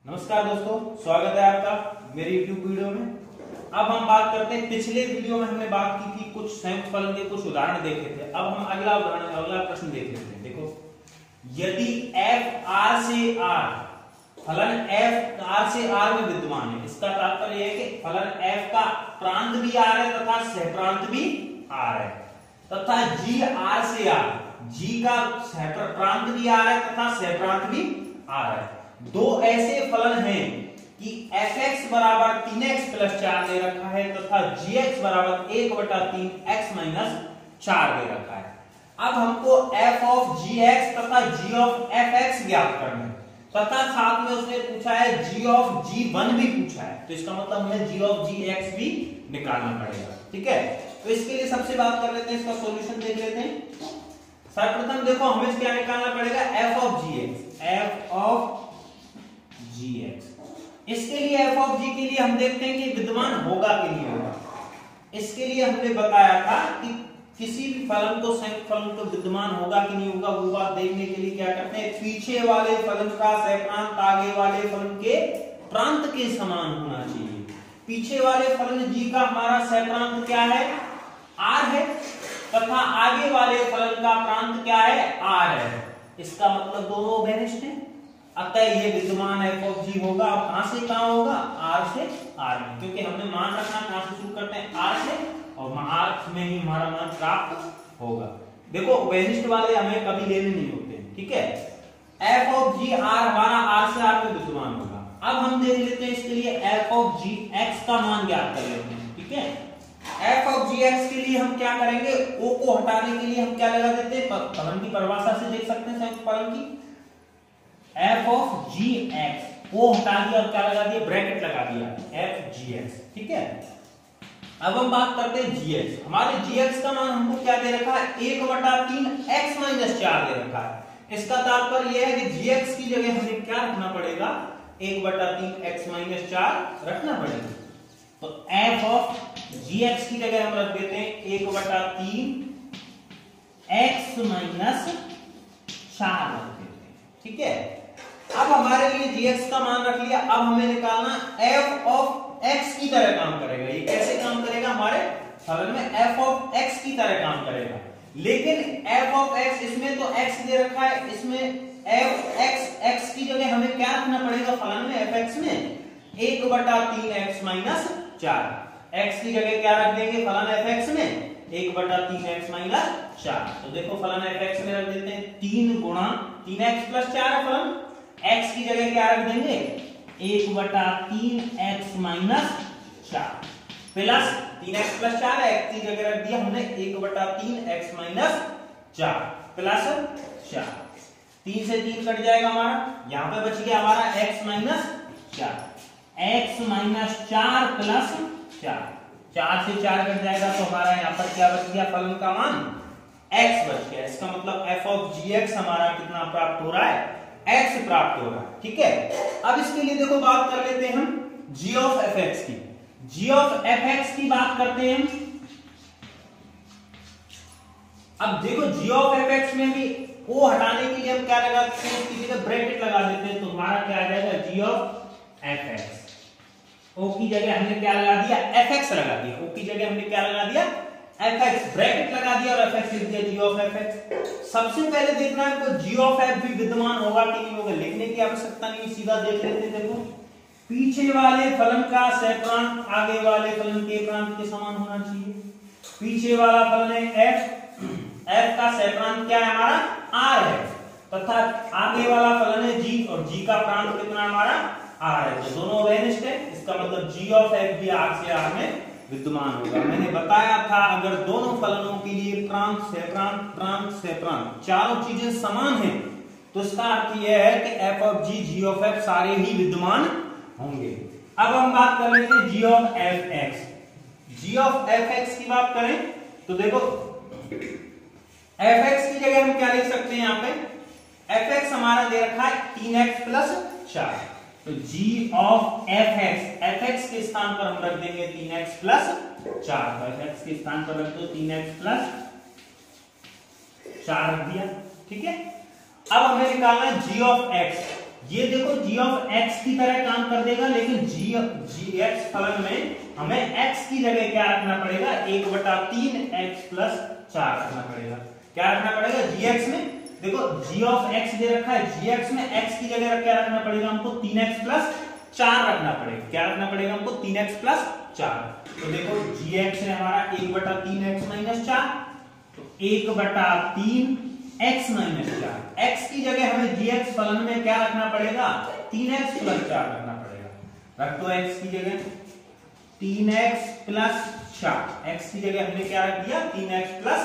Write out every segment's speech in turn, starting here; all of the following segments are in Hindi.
नमस्कार दोस्तों, स्वागत है आपका मेरे YouTube वीडियो में। अब हम बात करते हैं, पिछले वीडियो में हमने बात की थी, कुछ संयुक्त फलन के कुछ उदाहरण देखे थे। अब हम अगला प्रश्न देख लेते हैं। देखो, यदि f r से r फलन f r से r में विद्यमान है, इसका तात्पर्य है कि फलन f का प्रांत भी r है तथा सहप्रांत भी r है, तथा g r से r, g का प्रांत भी r है तथा सहप्रांत भी r है। दो ऐसे फलन हैं कि fx बराबर 3x प्लस 4 दे रखा है तथा gx बराबर 1/3x माइनस 4 दे रखा है। अब हमको f ऑफ gx तथा g ऑफ fx ज्ञात करना है, तथा साथ में उसने पूछा है g ऑफ g1 भी पूछा है, तो इसका मतलब हमें g ऑफ gx भी निकालना पड़ेगा। ठीक है, तो इसके लिए सबसे बात कर लेते हैं, इसका सॉल्यूशन देख लेते हैं। सर्वप्रथम देखो, हमें क्या निकालना पड़ेगा, f ऑफ gx। इसके लिए f ऑफ g के लिए हम देखते हैं कि विद्यमान होगा कि नहीं होगा। इसके लिए हमने बताया था कि किसी भी फलन को, संयुक्त फलन को विद्यमान होगा कि नहीं होगा, वो बात देखने के लिए क्या करते हैं, पीछे वाले फलन का सहप्रांत आगे वाले फलन के प्रांत के समान होना चाहिए। पीछे वाले फलन g का हमारा सहप्रांत क्या है, r है, तथा आगे वाले फलन का प्रांत क्या है, r है। इसका मतलब दोनों उभयनिष्ठ हैं, अतः ये विद्यमान f ऑफ g होगा। अब कहां से कहां होगा, r से r में, क्योंकि हमने मान रखना कहां से शुरू करते हैं, r से, और r में ही हमारा मान प्राप्त होगा। देखो, उभयनिष्ठ वाले हमें कभी लेने नहीं होते, ठीक है। f ऑफ g r हमारा r से r में विद्यमान होगा। अब हम देख लेते हैं इसके लिए f ऑफ g x का मान ज्ञात कर लेते हैं। ठीक है, f ऑफ g x के लिए हम क्या करेंगे, o को हटाने के लिए हम क्या लगा देते हैं, फलन की परिभाषा से देख सकते हैं, संयुक्त फलन की f ऑफ g x को हटा दिया और क्या लगा दिया, ब्रैकेट लगा दिया, f g x। ठीक है, अब हम बात करते हैं gx। हमारे gx का मान हमको क्या दे रखा है, 1/3x माइनस 4 दे रखा है। इसका तात्पर्य यह है कि gx की जगह हमें क्या रखना पड़ेगा, 1/3x माइनस 4 रखना पड़ेगा। तो f ऑफ gx की जगह हम रख देते हैं 1/3x माइनस 4 रख देते हैं। ठीक है, अब हमारे लिए gx का मान रख लिया। अब हमें निकालना f ऑफ x की तरह काम करेगा। ये कैसे काम करेगा, हमारे फलन में f ऑफ x की तरह काम करेगा। लेकिन f ऑफ x, इसमें तो x दे रखा है, इसमें x की जगह हमें क्या रखना पड़ेगा, फलन में fx में 1/3x माइनस 4। x की जगह क्या रख देंगे, फलन fx में 1/3x माइनस 4। तो देखो, फलन fx में रख देते हैं 3 गुणा 3x प्लस 4 है फलन। x की जगह क्या रख देंगे, 1/3x minus 4 plus 3x plus 4 है, x की जगह रख दिया हमने 1/3x माइनस 4 प्लस 4। 3 से 3 कट जाएगा हमारा, यहां पे बच गया हमारा x minus 4, x minus 4 plus 4। 4 से 4 कट जाएगा तो हमारा यहाँ पर क्या बच गया, फलन का मान x बच गया। इसका मतलब f ऑफ gx हमारा कितना प्राप्त हो रहा है, x प्राप्त हो रहा है। ठीक है, अब इसके लिए देखो बात कर लेते हैं हम g ऑफ fx की। g ऑफ fx की बात करते हैं हम। अब देखो, g ऑफ fx में भी o हटाने के लिए हम क्या लगा देते हैं, इसकी जगह ब्रैकेट लगा देते हैं, तो हमारा क्या आ जाएगा, g ऑफ fx। o की जगह हमने क्या लगा दिया, fx लगा दिया। o की जगह हमने क्या लगा दिया, fx, ब्रैकेट लगा दिया और fx लिख दिया, g ऑफ fx। सबसे पहले देखना है तो g ऑफ f भी विद्यमान होगा कि नहीं होगा, लिखने की आवश्यकता नहीं, सीधा देख लेते हैं। देखो, पीछे वाले फलन का सहप्रांत आगे वाले फलन के प्रांत के समान होना चाहिए। पीछे वाला फलन है f का सहप्रांत क्या है, हमारा r है, तथा आगे वाला फलन है g, और g का प्रांत कितना हमारा r है, तो दोनों उभयनिष्ठ है। इसका मतलब g ऑफ f भी r से r में विद्यमान होगा। मैंने बताया था, अगर दोनों फलनों के लिए प्रांत सहप्रांत चारों चीजें समान हैं, तो इसका अर्थ यह है कि f of g, g of f सारे ही विद्यमान होंगे। अब हम बात कर लेते हैं g of fx। g of fx की बात करें तो देखो, fx की जगह हम क्या लिख सकते हैं, यहाँ पे fx हमारा दे रखा है 3x प्लस 4, तो g ऑफ fx के स्थान पर हम रख देंगे 3x प्लस 4। तो fx के स्थान पर रख दो 3x प्लस 4 रख दिया। ठीक है, अब हमें निकालना है g ऑफ x। ये देखो g ऑफ x की तरह काम कर देगा, लेकिन जी एक्स फलन में हमें x की जगह क्या रखना पड़ेगा, 1/3 x प्लस 4 रखना पड़ेगा। क्या रखना पड़ेगा gx में, देखो g ऑफ x दे रखा है, gx में x की जगह क्या रखना पड़ेगा हमको, 3x प्लस 4 रखना पड़ेगा। क्या रखना पड़ेगा हमको, 3x प्लस 4। तो देखो gx है हमारा 1/3 x माइनस 4, तो 1/3 x माइनस 4। x की जगह हमें gx फलन में क्या रखना पड़ेगा, 3x प्लस 4 रखना पड़ेगा। रख दो x की जगह 3x प्लस 4, x की जगह हमने क्या रख दिया, 3x प्लस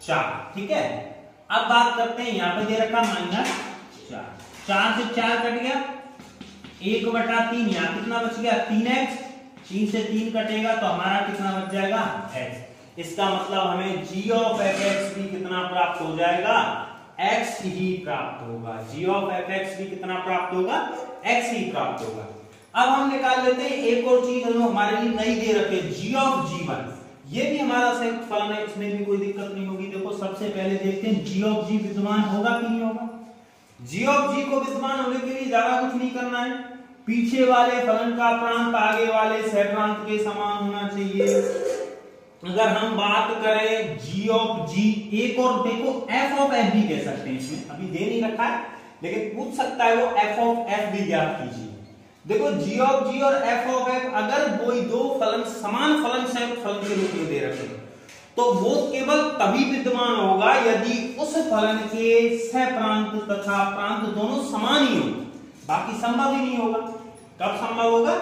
4। ठीक है, अब बात करते हैं, यहां पे दे रखा माइनस 4, 4 से 4 कट गया, 1/3, यहां कितना बच गया, 3x, 3 से 3 कटेगा तो हमारा कितना बच जाएगा, x। इसका मतलब हमें g ऑफ fx भी कितना प्राप्त हो जाएगा, x ही प्राप्त होगा। g ऑफ fx भी कितना प्राप्त होगा, x ही प्राप्त होगा। अब हम निकाल लेते हैं एक और चीज जो हमारे लिए नई दे रखे, g ऑफ g1। ये भी हमारा संयुक्त फलन है, इसमें भी कोई दिक्कत नहीं होगी। देखो सबसे पहले देखते हैं g ऑफ g विद्यमान होगा कि नहीं होगा। g ऑफ g को विद्यमान होने के लिए ज्यादा कुछ नहीं करना है, पीछे वाले फलन का प्रांत आगे वाले सहप्रांत के समान होना चाहिए। अगर हम बात करें g ऑफ g, एक और देखो f ऑफ f भी कह सकते हैं, इसमें अभी दे नहीं रखा है लेकिन पूछ सकता है वो f ऑफ f भी ज्ञात कीजिए। देखो g ऑफ g और f ऑफ f अगर कोई दो फलन समान फलन संयुक्त फलन के रूप में दे रखे तो वो केवल तभी विद्यमान होगा यदि उस फलन के सहप्रांत तथा प्रांत दोनों समान ही हो, बाकी संभव ही नहीं होगा। कब संभव होगा,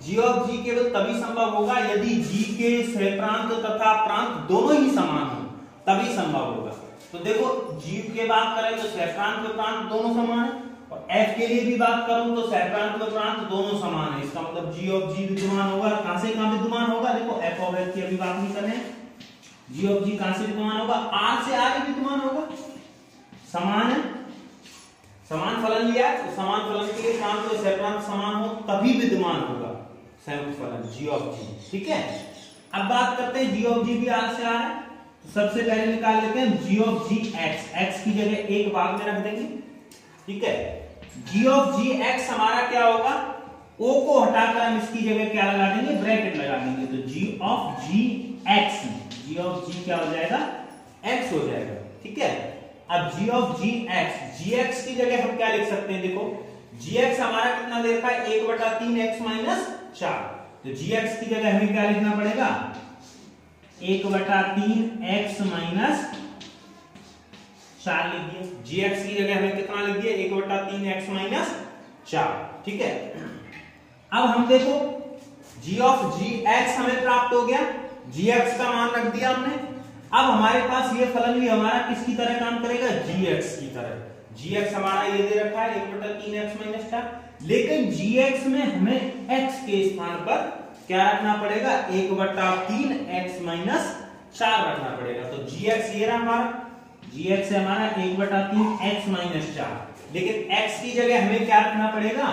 g ऑफ g केवल तभी संभव होगा यदि g के सहप्रांत तथा प्रांत दोनों ही समान हो, तभी संभव होगा। तो देखो g के बात करें तो सहप्रांत व प्रांत दोनों समान है, और f के लिए भी बात करूं तो सहप्रांत व प्रांत दोनों समान है। इसका मतलब g ऑफ g विद्यमान होगा। कहां से कहां विद्यमान होगा, देखो f ऑफ f की अभी बात नहीं कर रहे हैं, g ऑफ g कहां से विद्यमान होगा, r से r ही विद्यमान होगा। समान है, समान फलन लिया है तो समान फलन के लिए प्रांत और सहप्रांत समान हो तभी विद्यमान होगा संयुक्त फलन g ऑफ g। ठीक है, अब बात करते हैं g ऑफ g भी r से r है, तो सबसे पहले निकाल लेते हैं g of g x, x की जगह एक भाग में रख देंगे। ठीक है, g ऑफ g x हमारा क्या होगा, o को हटाकर हम इसकी जगह क्या लगा देंगे, ब्रैकेट लगा देंगे, तो g of g x, g of g क्या हो जाएगा, x हो जाएगा। ठीक है, अब g ऑफ g x की जगह हम क्या लिख सकते हैं, देखो gx हमारा कितना दे रखा है, 1/3 x माइनस 4, तो gx की जगह हमें क्या लिखना पड़ेगा, 1/3 x माइनस 4 लिख दिया। gx की जगह हमें कितना लिख दिया, 1/3 x माइनस 4। ठीक है, अब हम देखो g ऑफ gx हमें प्राप्त हो गया, gx का मान रख दिया हमने। अब हमारे पास ये फलन भी हमारा किसकी तरह काम करेगा, gx की तरह। gx हमारा ये दे रखा है 1/3 x माइनस 4, लेकिन gx में हमें x के स्थान पर क्या रखना पड़ेगा, 1/3 x माइनस 4 रखना पड़ेगा। तो gx ये रहा हमारा, gx है हमारा 1/3 x माइनस 4, लेकिन x की जगह हमें क्या रखना पड़ेगा,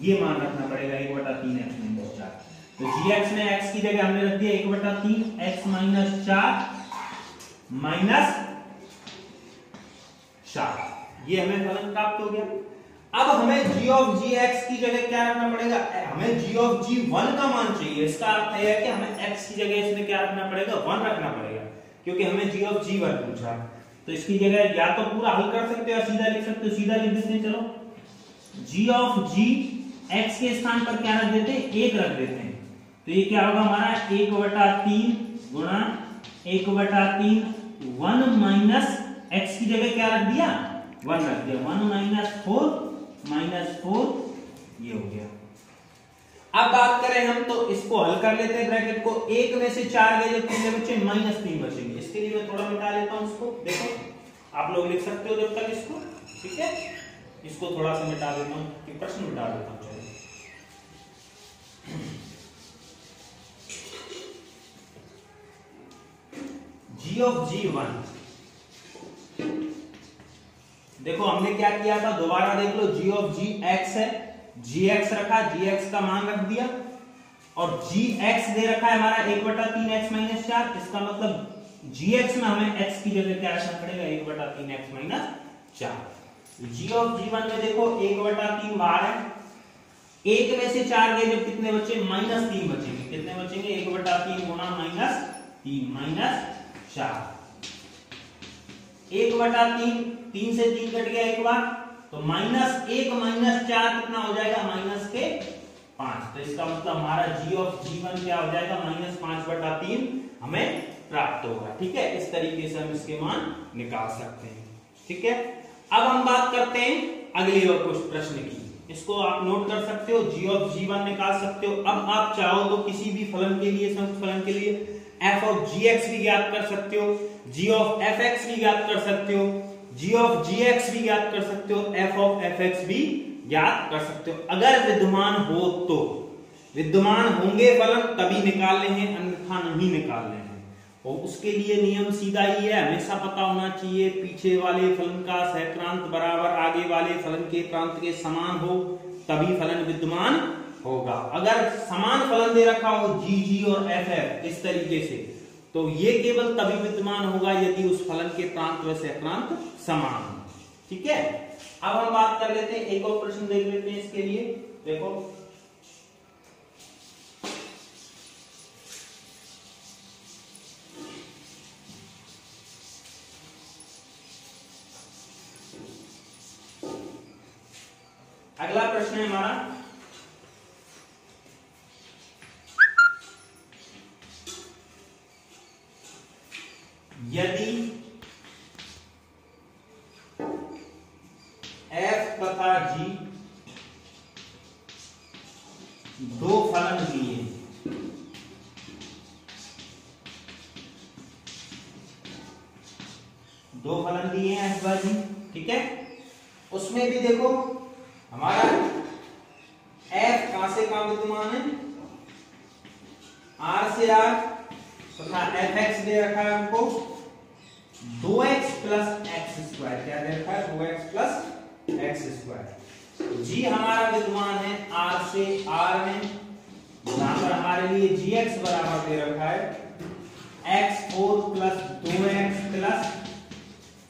ये मान रखना पड़ेगा 1/3 x माइनस 4। तो gx में x की जगह हमने रख दिया 1/3 x माइनस 4 माइनस 4, ये हमें फलन प्राप्त हो गया। अब हमें g ऑफ gx की जगह क्या रखना पड़ेगा, हमें g ऑफ g1 का मान चाहिए। इसका अर्थ है कि हमें x की जगह इसमें क्या रखना पड़ेगा, 1 रखना पड़ेगा, क्योंकि हमें g ऑफ g1 पूछा। तो इसकी जगह या तो पूरा हल कर सकते हो या सीधा लिख सकते हो, सीधा लिख देते हैं। चलो g ऑफ g x के स्थान पर क्या रख देते हैं, 1 रख देते हैं, तो ये क्या होगा हमारा 1/3 गुणा 1/3 1 माइनस x की जगह क्या रख दिया, 1 रख दिया, 1 माइनस 4 ये हो गया। अब बात करें हम तो इसको हल कर लेते हैं, ब्रैकेट को 1 में से 4 गए जो 3 बचे, -3 बचेंगे। इसके लिए मैं थोड़ा मिटा लेता हूं इसको, देखो आप लोग लिख सकते हो जब तक इसको। ठीक है, इसको थोड़ा सा मिटा देता हूं, कि प्रश्न मिटा देता हूं। चलो g ऑफ g1, देखो हमने क्या किया था, दोबारा देख लो, g ऑफ gx है, gx रखा, gx का मान रख दिया, और gx दे रखा है हमारा 1/3 x माइनस 4। इसका मतलब gx में हमें x की जगह क्या रखना पड़ेगा, 1/3 x माइनस 4। जी ऑफ जी1 में देखो 1/3 बाहर है, 1 में से 4 गए जब कितने बचे, -3 बचेंगे। कितने बचेंगे, 1/3 गुणा -3 -4, 1/3, 3 से 3 कट गया एक बार, तो -1 -4 कितना हो जाएगा, -5। तो इसका मतलब हमारा जी ऑफ जी1 क्या हो जाएगा, -5/3 हमें प्राप्त होगा। ठीक है, इस तरीके से हम इसके मान निकाल सकते हैं। ठीक है, अब हम बात करते हैं अगले प्रश्न की, इसको आप नोट कर सकते हो, जी ऑफ जी1 निकाल सकते हो। अब आप चाहो तो किसी भी फलन के लिए, संयुक्त फलन के लिए एफ ऑफ जी एक्स भी ज्ञात कर सकते हो, जी ऑफ एफ एक्स भी ज्ञात कर सकते हो, जी ऑफ जी एक्स भी ज्ञात कर सकते हो, एफ ऑफ एफ एक्स भी ज्ञात कर सकते हो। अगर विद्यमान हो तो, विद्यमान होंगे फलन तभी निकालने हैं, अन्यथा नहीं निकालने हैं। और उसके लिए नियम सीधा ही है, हमेशा पता होना चाहिए पीछे वाले फलन का सहक्रांत बराबर आगे वाले फलन के प्रांत के समान हो तभी फलन विद्यमान होगा। अगर समान फलन दे रखा हो जी जी और एफ एफ इस तरीके से, तो ये केवल तभी विद्यमान होगा यदि उस फलन के प्रांत व सहक्रांत समान हो। ठीक है, अब हम बात कर लेते हैं, एक और प्रश्न देख लेते हैं इसके लिए। देखो अगला प्रश्न है हमारा, यदि f तथा g दो फलन दिए, दो फलन दिए हैं f व g, ठीक है, उसमें भी देखो हमारा f कहां से कहां विद्यमान है, r से r, तथा fx दे रखा है हमको 2x + x², क्या दे रखा है, 2x + x²। g हमारा विद्यमान है r से r में, यहां पर हमारे लिए gx बराबर दे रखा है x4 + 2x +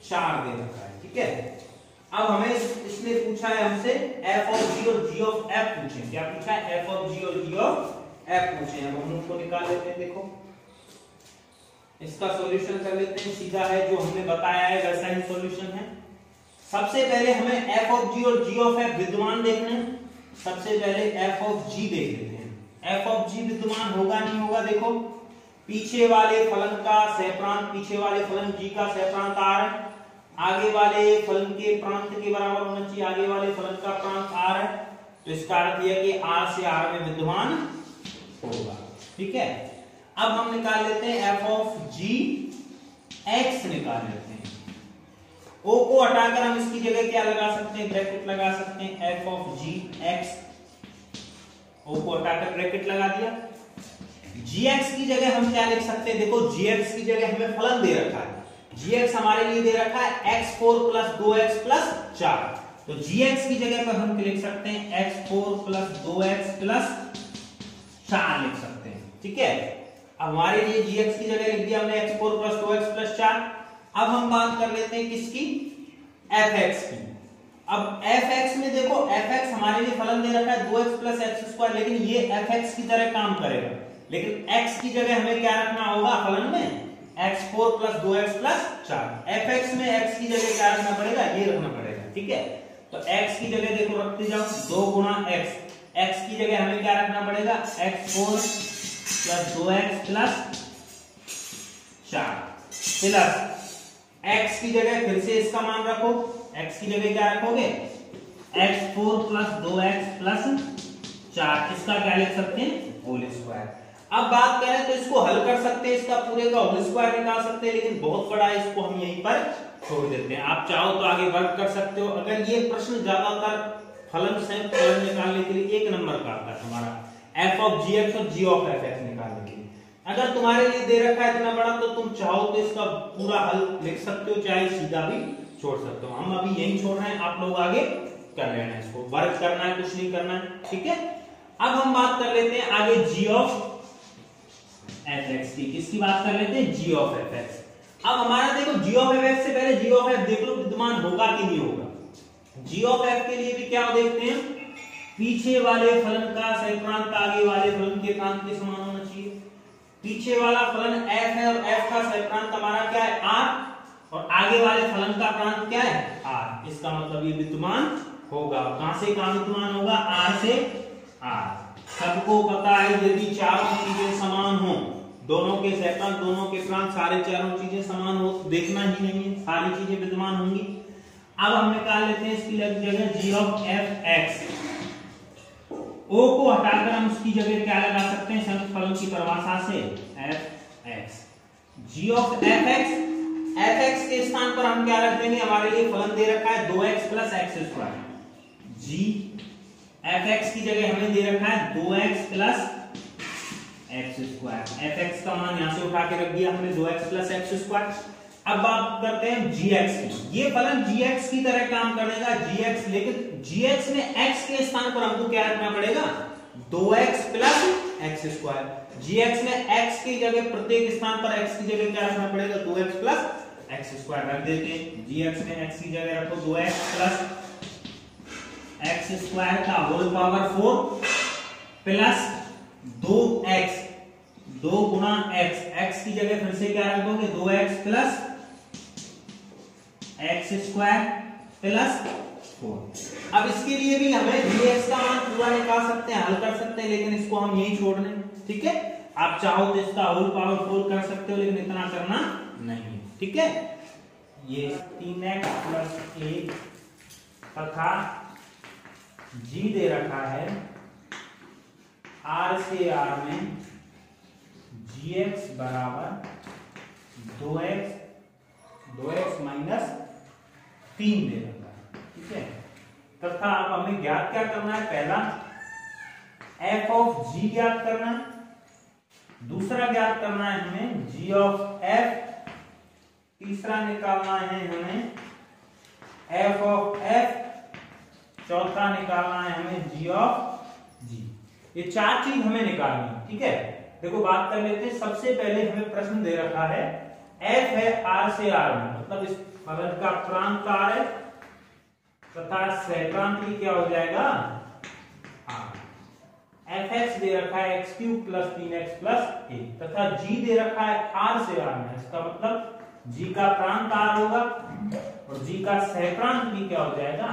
4 दे रखा है। ठीक है, अब हमें इसने पूछा है हमसे f ऑफ g और g ऑफ f पूछे, क्या पूछा है, f ऑफ g और g ऑफ f पूछे। अब हम उनको निकाल लेते हैं। देखो इसका सॉल्यूशन कर लेते हैं, सीधा है, जो हमने बताया है वैसा ही सॉल्यूशन है। सबसे पहले हमें f ऑफ g और g ऑफ f विद्यमान देखना है। सबसे पहले f ऑफ g देख लेते हैं, f ऑफ g विद्यमान होगा नहीं होगा, देखो पीछे वाले फलन का सहप्रांत, पीछे वाले फलन g का सहप्रांत r है, आगे वाले फलन के प्रांत के बराबर होना चाहिए, आगे वाले फलन का प्रांत r है, तो इसका अर्थ यह कि r से r में विद्यमान होगा। ठीक है, अब हम निकाल लेते हैं f ऑफ g x निकाल लेते हैं। o को हटाकर हम इसकी जगह क्या लगा सकते हैं, ब्रैकेट लगा सकते हैं, f of g x, o को हटाकर ब्रैकेट लगा दिया। gx की जगह हम क्या लिख सकते हैं, देखो gx की जगह हमें फलन दे रखा है, gx हमारे लिए दे रखा है x4 + 2x + 4, तो gx की जगह पर हम लिख सकते हैं x4 + 2x + 4 लिख सकते हैं। ठीक है, अब हमारे लिए gx की जगह लिख दिया हमने x4 + 2x + 4। अब हम बात कर लेते हैं किसकी, fx की। अब fx में देखो fx हमारे लिए फलन दे रखा है 2x + x², लेकिन ये fx की तरह काम करेगा, लेकिन x की जगह हमें क्या रखना होगा फलन में, x4 + 2x + 4। fx में x की जगह क्या रखना पड़ेगा, ये रखना पड़ेगा। ठीक है, तो x की जगह देखो रखते जाओ 2 गुणा x, x की जगह हमें क्या रखना पड़ेगा, x4 + 2x + 4 प्लस x की जगह फिर से इसका मान रखो, x की जगह क्या रखोगे, x4 + 2x + 4, इसका क्या लिख सकते हैं, होल स्क्वायर। अब बात करें तो इसको हल कर सकते हैं, इसका पूरे का होल स्क्वायर निकाल सकते हैं, लेकिन बहुत बड़ा है, इसको हम यहीं पर छोड़ देते हैं। आप चाहो तो आगे वर्क कर सकते हो। अगर ये प्रश्न ज्यादातर फलन संयुक्त फलन निकालने के लिए 1 नंबर का आता है हमारा, f ऑफ gx और g ऑफ fx निकालने के लिए। अगर तुम्हारे लिए दे रखा है इतना बड़ा, तो तुम चाहो तो इसका पूरा हल लिख सकते हो, चाहे सीधा भी छोड़ सकते हो। हम अभी यही छोड़ रहे हैं, आप लोग आगे कर लेना, इसको वर्क करना है, कुछ नहीं करना है। ठीक है, अब हम बात कर लेते हैं आगे g ऑफ fx की। किसकी बात कर लेते हैं, g ऑफ fx। अब हमारा देखो g ऑफ fx से पहले g ऑफ f देख लो विद्यमान होगा कि नहीं होगा। जी ऑफ एफ के लिए भी क्या देखते हैं, पीछे वाले फलन का सहप्रांत आगे वाले फलन के प्रांत के समान होना चाहिए। पीछे वाला फलन एफ है और एफ का सहप्रांत हमारा क्या है, आर, और आगे वाले फलन का प्रांत क्या है, आर। इसका मतलब ये विद्यमान होगा। कहां से कहां विद्यमान होगा, आर से आर। सबको पता है यदि चारों चीजें समान हो, दोनों के सहप्रांत दोनों के प्रांत सारे चारों चीजें समान हो, देखना ही नहीं है, सारी चीजें विद्यमान होंगी। अब हम निकाल लेते हैं इसकी जगह जी ऑफ एफ एक्स। ओ को हटाकर हम उसकी जगह क्या लगा सकते हैं, संयुक्त फलन की परिभाषा से f x. G of f x के स्थान पर हम क्या रख देंगे, हमारे लिए फलन दे रखा है 2x प्लस एक्स स्क्वायर। जी एफ एक्स की जगह हमें दे रखा है 2x plus x square. F x का मान यहां से उठा के रख दिया हमने 2x प्लस एक्स स्क्वायर। अब बात करते हैं gx की। ये फलन gx की तरह काम करेगा, gx, लेकिन gx में x के स्थान पर हमको क्या रखना पड़ेगा, 2x plus x square. gx में x की जगह प्रत्येक स्थान पर x की जगह क्या रखना पड़ेगा, 2x प्लस एक्स स्क्वायर रख देते हैं। gx में x की जगह रखो 2x प्लस एक्स स्क्वायर का होल पावर 4 प्लस 2x, 2 गुना x, x की जगह फिर से क्या रख दोगे, 2x plus x square plus 4। अब इसके लिए भी हमें dx का मान पूरा निकाल सकते हैं, हल कर सकते हैं, लेकिन इसको हम यही छोड़ दें, ठीक है। आप चाहो तो इसका होल पावर 4 कर सकते हो, लेकिन इतना करना नहीं, ठीक है। ये 3x प्लस 1 तथा g दे रखा है r से r में gx बराबर 2x माइनस 3 दे रखा है, ठीक है। तथा अब हमें ज्ञात क्या करना है, पहला f ऑफ g ज्ञात करना है, दूसरा ज्ञात करना है हमें g ऑफ f, तीसरा निकालना है हमें f ऑफ f, चौथा निकालना है हमें g ऑफ g। ये 4 चीज हमें निकालनी है, ठीक है। देखो बात कर लेते हैं। सबसे पहले हमें प्रश्न दे रखा है f है r से r में, मतलब इस फलन का प्रांत r है तथा सहप्रांत भी क्या हो जाएगा, r। fx दे रखा है x cube plus 3x plus 1 तथा g दे रखा है r से r में, इसका मतलब g का प्रांत r होगा और g का सहप्रांत भी क्या हो जाएगा,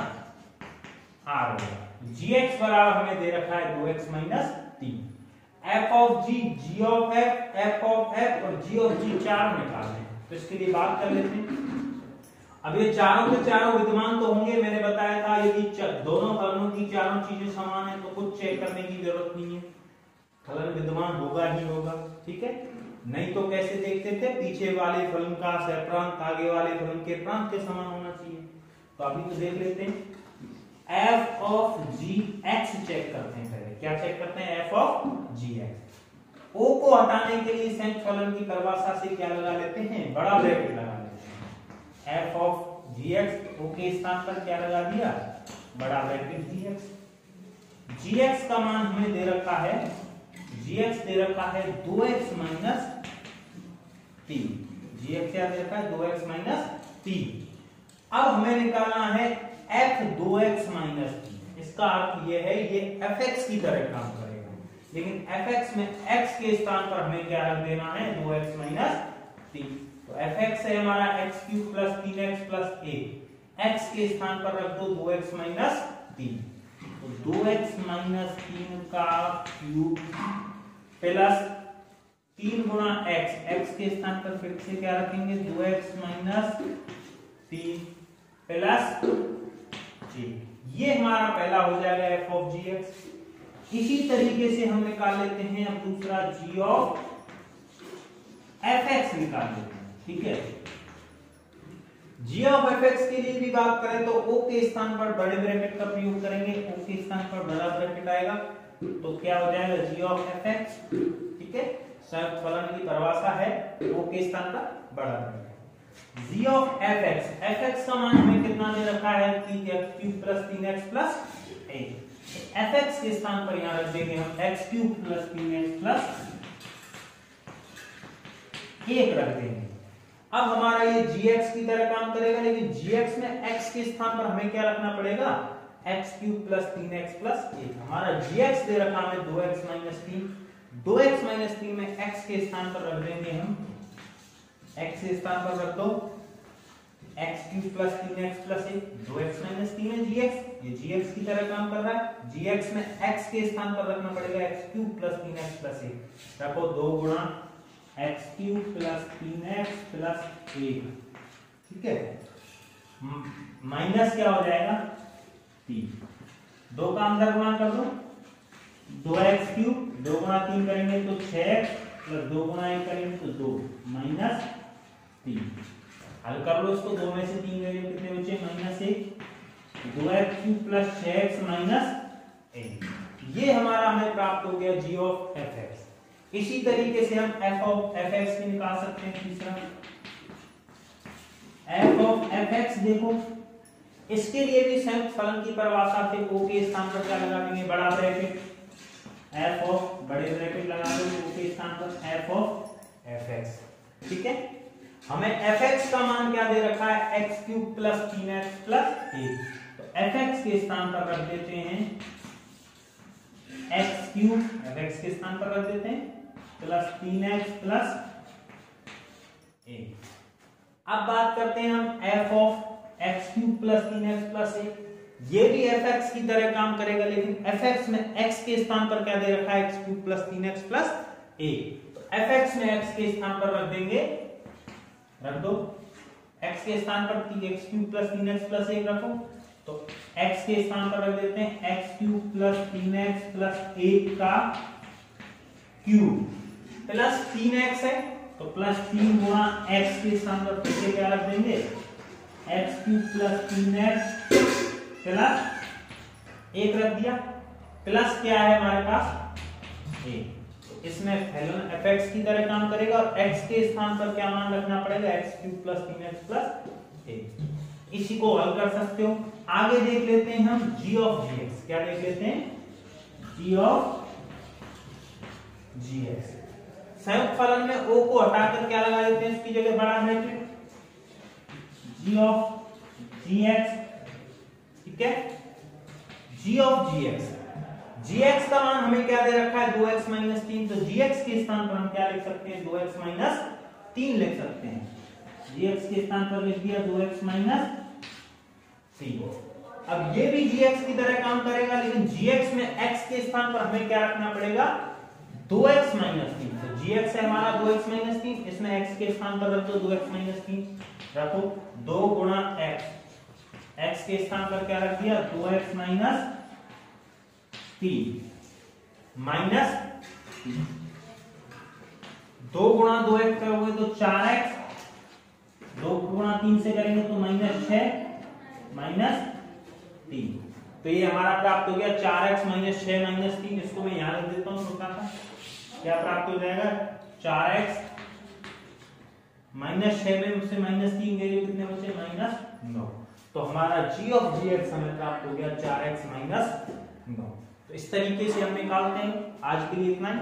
r होगा। gx बराबर हमें दे रखा है 2x minus 3। f of g, g of f, f of f और g ऑफ g चारों निकालने हैं, तो इसके लिए बात कर लेते हैं। अब ये चारों के चारों विद्यमान तो होंगे, मैंने बताया था यदि दोनों फलनों की चारों चीजें समान है तो कुछ चेक करने की जरूरत नहीं है, फलन विद्यमान होगा ही होगा, ठीक है। नहीं तो कैसे देखते थे, पीछे वाले फलन का सहप्रांत आगे वाले फलन के प्रांत के समान होना चाहिए। तो अभी तो देख लेते हैं f of g x check करते हैं। पहले क्या चेक करते हैं, f of g x। o को हटाने के लिए संयुक्त फलन की परिभाषा से क्या लगा लेते हैं, बड़ा ब्रैकेट लगा लेते हैं। f ऑफ gx, o के स्थान पर क्या लगा दिया, बड़ा ब्रैकेट gx। gx का मान हमें दे रखा है, gx दे रखा है 2x माइनस 3। gx क्या दे रखा है, 2x माइनस 3। अब हमें निकालना है f 2x माइनस 3। इसका अर्थ यह है ये fx की तरह काम करेगा, लेकिन fx में x के स्थान पर हमें क्या रख देना है, 2x माइनस 3। तो fx है हमारा x cube plus 3x plus 1, x के स्थान पर रख दो 2x माइनस 3। तो 2x माइनस 3 का क्यूब प्लस 3 गुना x, x के स्थान पर फिर से क्या रखेंगे, 2x माइनस 3 प्लस g। ये हमारा पहला हो जाएगा f ऑफ gx। इसी तरीके से हम निकाल लेते हैं अब दूसरा g ऑफ fx निकाल लेते हैं, ठीक है। g ऑफ fx के लिए भी बात करें तो o के स्थान पर बड़े ब्रैकेट का प्रयोग करेंगे, o के स्थान पर बड़ा ब्रैकेट आएगा, तो क्या हो जाएगा g ऑफ fx, ठीक है। संयुक्त फलन की परिभाषा है o के स्थान पर बड़ा bracket. g of fx, fx का मान हमें कितना दे रखा है, 3x cube plus 3x plus 1। fx के स्थान पर यहां रख देंगे हम x cube plus 3x plus 1 रख देंगे। अब हमारा ये gx की तरह काम करेगा, लेकिन gx में x के स्थान पर हमें क्या रखना पड़ेगा, x³ प्लस 3x प्लस 1। हमारा gx दे रखा हमें 2x माइनस 3, 2x माइनस 3 में x के स्थान पर रख देंगे हम, x के स्थान पर रख दो x³ plus 3x plus 1, 2x minus 3 है gx, ये gx की तरह काम कर रहा है। gx में x के स्थान पर रखना पड़ेगा x³ प्लस 3x प्लस 1, रखो 2 गुणा x³ प्लस 3x प्लस 1, ठीक है, माइनस क्या हो जाएगा 3, 2 का अंदर गुणा कर दो, 2x³ 2 गुणा 3 करेंगे तो 6x प्लस 2 गुणा 1 करेंगे तो 2 माइनस 3। हल कर लो इसको, 2 में से 3 गए कितने बचे, minus 1, 2x³ plus 6x minus 1। ये हमारा हमें प्राप्त हो गया g ऑफ fx। इसी तरीके से हम f ऑफ fx भी निकाल सकते हैं। तीसरा f ऑफ fx, देखो इसके लिए भी संयुक्त फलन की परिभाषा से o के स्थान पर क्या लगा देंगे, बड़ा ब्रैकेट, f ऑफ बड़े ब्रैकेट लगा देंगे o के स्थान पर f ऑफ fx, ठीक है। हमें fx का मान क्या दे रखा है, x³ प्लस 3x प्लस 1, तो fx के स्थान पर रख देते हैं x³ fx के स्थान पर रख देते हैं प्लस 3x प्लस 1। अब बात करते हैं हम f of x³ plus 3x plus 1। ये भी fx की तरह काम करेगा, लेकिन fx में x के स्थान पर क्या दे रखा है, x³ प्लस 3x प्लस 1, तो fx में x के स्थान पर रख देंगे, रख दो x के स्थान पर x³ प्लस 3x प्लस 1 रखो, तो x के स्थान पर रख देते हैं x³ प्लस 3x प्लस 1 का क्यूब, प्लस 3x है तो प्लस 3 गुणा x के स्थान पर फिर से क्या रख देंगे, x³ प्लस 3x प्लस 1 रख दिया, प्लस क्या है हमारे पास 1, तो इसमें फलन fx की तरह काम करेगा और x के स्थान पर क्या मान रखना पड़ेगा, x³ प्लस 3x प्लस 1। इसी को हल कर सकते हो। आगे देख लेते हैं हम g ऑफ gx, क्या देख लेते हैं, g ऑफ gx। संयुक्त फलन में o को हटाकर क्या लगा देते हैं, इसकी जगह बड़ा ब्रैकेट, g ऑफ gx, ठीक है, g ऑफ gx। gx का मान हमें क्या दे रखा है, 2x माइनस 3, तो gx के स्थान पर हम क्या लिख सकते हैं, 2x माइनस 3 लिख सकते हैं। gx के स्थान पर लिख दिया 2x माइनस 3। अब ये भी gx की तरह काम करेगा, लेकिन gx में x के स्थान पर हमें क्या रखना पड़ेगा, 2x माइनस 3, तो gx है हमारा 2x माइनस 3, इसमें x के स्थान पर रख दो 2x माइनस 3, रखो 2 गुणा x के स्थान पर क्या रख दिया, 2x माइनस 3 माइनस 2 गुणा 2x करोगे तो 4x, 2 गुणा 3 से करेंगे तो माइनस 6 माइनस 3, तो ये हमारा प्राप्त हो गया 4x माइनस 6 माइनस 3। इसको मैं यहां रख देता हूं, छोटा सा, क्या प्राप्त हो जाएगा, 4x माइनस 6 में उससे माइनस 3 गए, कितने बचे, माइनस 9। तो हमारा g ऑफ gx हमें प्राप्त हो गया 4x माइनस 9। तो इस तरीके से हम निकालते हैं। आज के लिए इतना ही।